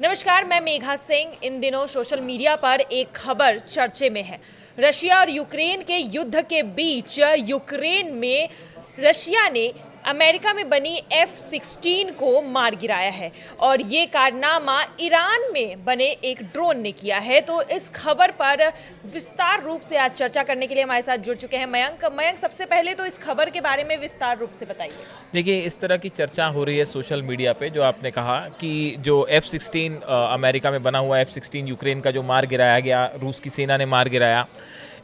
नमस्कार, मैं मेघा सिंह। इन दिनों सोशल मीडिया पर एक खबर चर्चे में है। रशिया और यूक्रेन के युद्ध के बीच यूक्रेन में रशिया ने अमेरिका में बनी F-16 को मार गिराया है और ये कारनामा ईरान में बने एक ड्रोन ने किया है। तो इस खबर पर विस्तार रूप से आज चर्चा करने के लिए हमारे साथ जुड़ चुके हैं मयंक, सबसे पहले तो इस खबर के बारे में विस्तार रूप से बताइए। देखिए, इस तरह की चर्चा हो रही है सोशल मीडिया पे, जो आपने कहा कि जो F-16 अमेरिका में बना हुआ F-16 यूक्रेन का जो मार गिराया गया, रूस की सेना ने मार गिराया।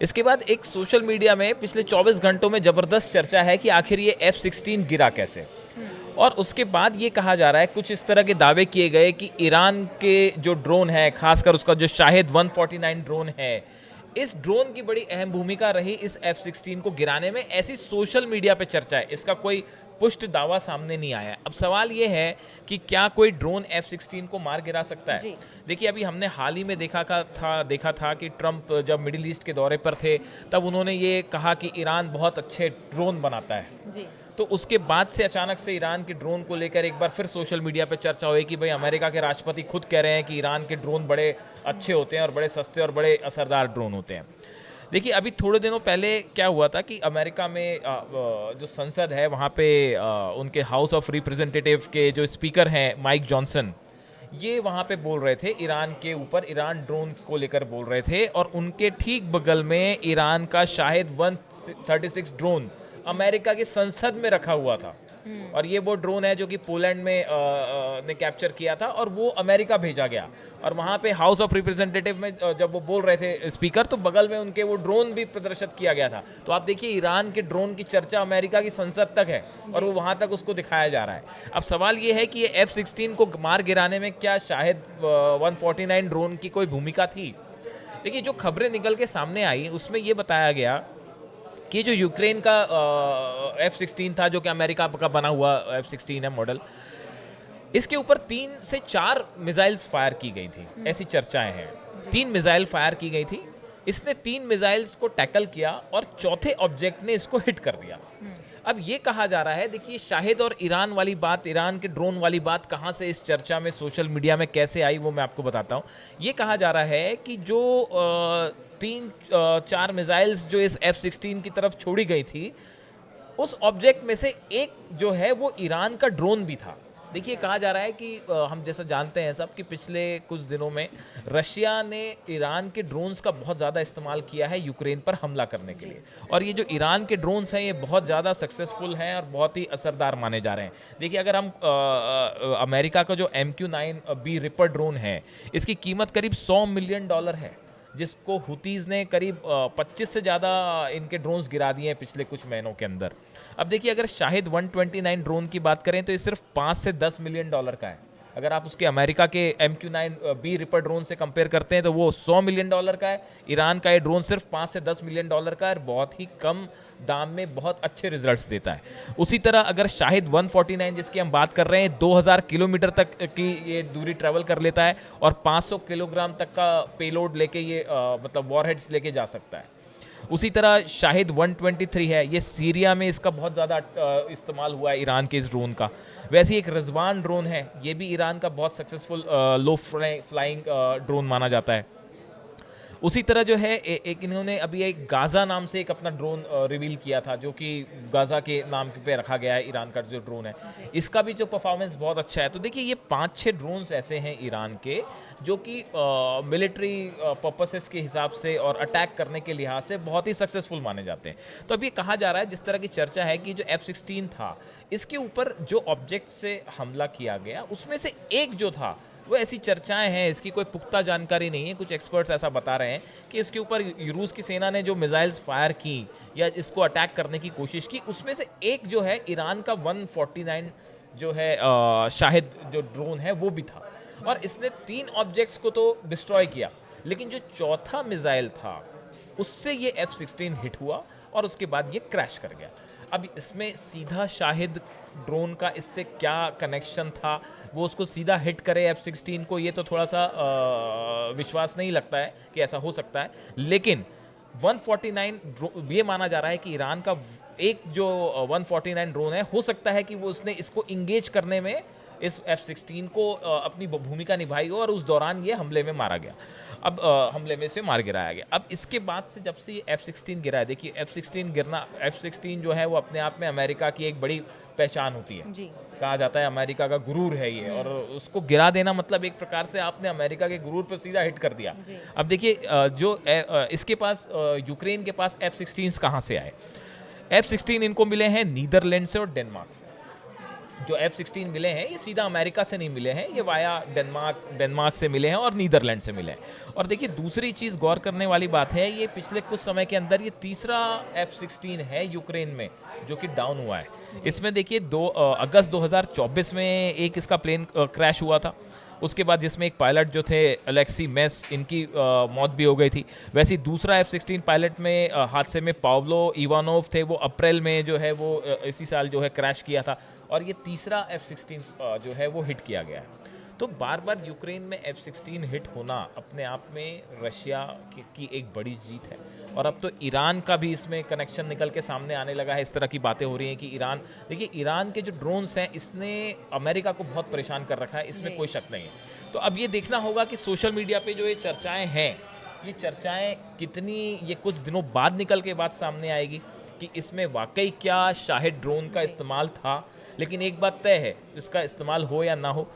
इसके बाद एक सोशल मीडिया में पिछले 24 घंटों में ज़बरदस्त चर्चा है कि आखिर ये F-16 गिरा कैसे। और उसके बाद ये कहा जा रहा है, कुछ इस तरह के दावे किए गए कि ईरान के जो ड्रोन है, खासकर उसका जो शाहिद 149 ड्रोन है, इस ड्रोन की बड़ी अहम भूमिका रही इस F-16 को गिराने में। ऐसी सोशल मीडिया पे चर्चा है, इसका कोई पुष्ट दावा सामने नहीं आया। अब सवाल ये है कि क्या कोई ड्रोन F-16 को मार गिरा सकता है? देखिए, अभी हमने हाल ही में देखा था कि ट्रंप जब मिडिल ईस्ट के दौरे पर थे, तब उन्होंने ये कहा कि ईरान बहुत अच्छे ड्रोन बनाता है। जी। तो उसके बाद से अचानक से ईरान के ड्रोन को लेकर एक बार फिर सोशल मीडिया पे चर्चा हुई कि भाई अमेरिका के राष्ट्रपति खुद कह रहे हैं कि ईरान के ड्रोन बड़े अच्छे होते हैं और बड़े सस्ते और बड़े असरदार ड्रोन होते हैं। देखिए, अभी थोड़े दिनों पहले क्या हुआ था कि अमेरिका में जो संसद है, वहाँ पे उनके हाउस ऑफ रिप्रेजेंटेटिव के जो स्पीकर हैं माइक जॉनसन, ये वहाँ पे बोल रहे थे ईरान के ऊपर, ईरान ड्रोन को लेकर बोल रहे थे। और उनके ठीक बगल में ईरान का शाहिद 136 ड्रोन अमेरिका की संसद में रखा हुआ था। और ये वो ड्रोन है जो कि पोलैंड में ने कैप्चर किया था और वो अमेरिका भेजा गया। और वहाँ पे हाउस ऑफ रिप्रेजेंटेटिव में जब वो बोल रहे थे स्पीकर, तो बगल में उनके वो ड्रोन भी प्रदर्शित किया गया था। तो आप देखिए, ईरान के ड्रोन की चर्चा अमेरिका की संसद तक है और वो वहाँ तक उसको दिखाया जा रहा है। अब सवाल ये है कि ये F-16 को मार गिराने में क्या शायद 149 ड्रोन की कोई भूमिका थी? देखिए, जो खबरें निकल के सामने आई उसमें ये बताया गया कि जो यूक्रेन का F-16 था, जो कि अमेरिका का बना हुआ F-16 है मॉडल, इसके ऊपर 3 से 4 मिसाइल्स फायर की गई थी। ऐसी चर्चाएं हैं। 3 मिसाइल फायर की गई थी। इसने 3 मिसाइल्स को टैकल किया और चौथे ऑब्जेक्ट ने इसको हिट कर दिया। अब ये कहा जा रहा है, देखिए, शाहिद और ईरान वाली बात, ईरान के ड्रोन वाली बात कहाँ से इस चर्चा में सोशल मीडिया में कैसे आई, वो मैं आपको बताता हूँ। ये कहा जा रहा है कि जो 3-4 मिसाइल्स जो इस F-16 की तरफ छोड़ी गई थी, उस ऑब्जेक्ट में से एक जो है वो ईरान का ड्रोन भी था। देखिए, कहा जा रहा है कि हम जैसा जानते हैं सब कि पिछले कुछ दिनों में रशिया ने ईरान के ड्रोन्स का बहुत ज़्यादा इस्तेमाल किया है यूक्रेन पर हमला करने के लिए। और ये जो ईरान के ड्रोन्स हैं, ये बहुत ज़्यादा सक्सेसफुल हैं और बहुत ही असरदार माने जा रहे हैं। देखिए, अगर हम अमेरिका का जो MQ-9B रिपर ड्रोन है, इसकी कीमत करीब $100 मिलियन है, जिसको हुतीज़ ने करीब 25 से ज़्यादा इनके ड्रोन्स गिरा दिए हैं पिछले कुछ महीनों के अंदर। अब देखिए, अगर शाहिद 129 ड्रोन की बात करें तो ये सिर्फ 5 से 10 मिलियन डॉलर का है। अगर आप उसके अमेरिका के MQ-9B रिपर ड्रोन से कंपेयर करते हैं तो वो $100 मिलियन का है। ईरान का ये ड्रोन सिर्फ 5 से 10 मिलियन डॉलर का है और बहुत ही कम दाम में बहुत अच्छे रिजल्ट्स देता है। उसी तरह अगर शाहिद 149 जिसकी हम बात कर रहे हैं, 2000 किलोमीटर तक की ये दूरी ट्रैवल कर लेता है और 500 किलोग्राम तक का पेलोड लेके ये मतलब वॉरहेड्स लेके जा सकता है। उसी तरह शाहिद 123 है, ये सीरिया में इसका बहुत ज़्यादा इस्तेमाल हुआ है ईरान के इस ड्रोन का। वैसे ही एक रिजवान ड्रोन है, ये भी ईरान का बहुत सक्सेसफुल लो फ्लाइंग ड्रोन माना जाता है। उसी तरह जो है एक इन्होंने अभी एक गाज़ा नाम से एक अपना ड्रोन रिवील किया था, जो कि गाज़ा के नाम पे रखा गया है ईरान का जो ड्रोन है। इसका भी जो परफॉर्मेंस बहुत अच्छा है। तो देखिए, ये 5-6 ड्रोन्स ऐसे हैं ईरान के जो कि मिलिट्री पर्पसेस के हिसाब से और अटैक करने के लिहाज से बहुत ही सक्सेसफुल माने जाते हैं। तो अभी कहा जा रहा है, जिस तरह की चर्चा है कि जो F-16 था, इसके ऊपर जो ऑब्जेक्ट से हमला किया गया उसमें से एक जो था, वो ऐसी चर्चाएं हैं, इसकी कोई पुख्ता जानकारी नहीं है। कुछ एक्सपर्ट्स ऐसा बता रहे हैं कि इसके ऊपर रूस की सेना ने जो मिसाइल्स फायर की या इसको अटैक करने की कोशिश की, उसमें से एक जो है ईरान का 149 जो है शाहिद जो ड्रोन है वो भी था। और इसने 3 ऑब्जेक्ट्स को तो डिस्ट्रॉय किया, लेकिन जो चौथा मिसाइल था उससे ये F-16 हिट हुआ और उसके बाद ये क्रैश कर गया। अब इसमें सीधा शाहिद ड्रोन का इससे क्या कनेक्शन था, वो उसको सीधा हिट करे F-16 को, ये तो थोड़ा सा विश्वास नहीं लगता है कि ऐसा हो सकता है। लेकिन 149 ये माना जा रहा है कि ईरान का एक जो 149 ड्रोन है, हो सकता है कि वो उसने इसको इंगेज करने में इस F-16 को अपनी भूमिका निभाई और उस दौरान ये हमले में मारा गया। अब हमले में से मार गिराया गया। अब इसके बाद से जब से F-16 गिरा है, देखिए F-16 गिरना, F-16 जो है वो अपने आप में अमेरिका की एक बड़ी पहचान होती है। जी। कहा जाता है अमेरिका का गुरूर है ये, और उसको गिरा देना मतलब एक प्रकार से आपने अमेरिका के गुरूर पर सीधा हिट कर दिया। अब देखिए इसके पास यूक्रेन के पास F-16 कहाँ से आए? F-16 इनको मिले हैं नीदरलैंड से और डेनमार्क से। जो F-16 मिले हैं ये सीधा अमेरिका से नहीं मिले हैं, ये वाया डेनमार्क से मिले हैं और नीदरलैंड से मिले हैं। और देखिए दूसरी चीज़ गौर करने वाली बात है, ये पिछले कुछ समय के अंदर ये तीसरा F-16 है यूक्रेन में जो कि डाउन हुआ है। इसमें देखिए 2 अगस्त 2024 में एक इसका प्लेन क्रैश हुआ था, उसके बाद जिसमें एक पायलट जो थे अलेक्सी मेस, इनकी मौत भी हो गई थी। वैसे ही दूसरा F-16 पायलट में हादसे में पाव्लो इवानोव थे, वो अप्रैल में जो है वो इसी साल जो है क्रैश किया था। और ये तीसरा F-16 जो है वो हिट किया गया है। तो बार बार यूक्रेन में F-16 हिट होना अपने आप में रशिया की एक बड़ी जीत है। और अब तो ईरान का भी इसमें कनेक्शन निकल के सामने आने लगा है। इस तरह की बातें हो रही हैं कि ईरान, देखिए ईरान के जो ड्रोन्स हैं इसने अमेरिका को बहुत परेशान कर रखा है, इसमें कोई शक नहीं है। तो अब ये देखना होगा कि सोशल मीडिया पे जो ये चर्चाएं हैं, ये चर्चाएं कितनी ये कुछ दिनों बाद निकल के बात सामने आएगी कि इसमें वाकई क्या शाहिद ड्रोन का इस्तेमाल था। लेकिन एक बात तय है, इसका इस्तेमाल हो या ना हो,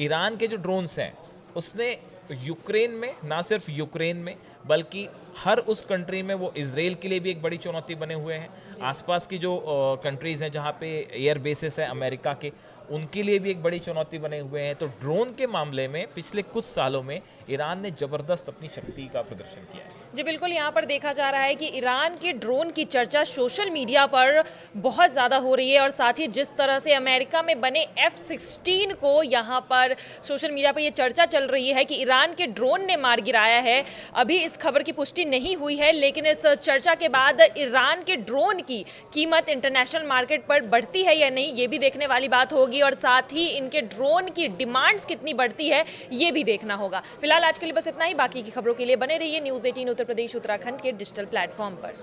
ईरान के जो ड्रोन्स हैं उसने यूक्रेन में, ना सिर्फ यूक्रेन में बल्कि हर उस कंट्री में, वो इजराइल के लिए भी एक बड़ी चुनौती बने हुए हैं। आसपास की जो कंट्रीज़ हैं जहाँ पे एयर बेसिस है अमेरिका के, उनके लिए भी एक बड़ी चुनौती बने हुए हैं। तो ड्रोन के मामले में पिछले कुछ सालों में ईरान ने ज़बरदस्त अपनी शक्ति का प्रदर्शन किया है। जी बिल्कुल, यहाँ पर देखा जा रहा है कि ईरान के ड्रोन की चर्चा सोशल मीडिया पर बहुत ज़्यादा हो रही है, और साथ ही जिस तरह से अमेरिका में बने F-16 को यहाँ पर सोशल मीडिया पर ये चर्चा चल रही है कि ईरान के ड्रोन ने मार गिराया है। अभी इस खबर की पुष्टि नहीं हुई है, लेकिन इस चर्चा के बाद ईरान के ड्रोन की कीमत इंटरनेशनल मार्केट पर बढ़ती है या नहीं, ये भी देखने वाली बात होगी। और साथ ही इनके ड्रोन की डिमांड्स कितनी बढ़ती है ये भी देखना होगा। फिलहाल आज के लिए बस इतना ही। बाकी की खबरों के लिए बने रहिए न्यूज़ 18 उत्तर प्रदेश उत्तराखंड के डिजिटल प्लेटफॉर्म पर।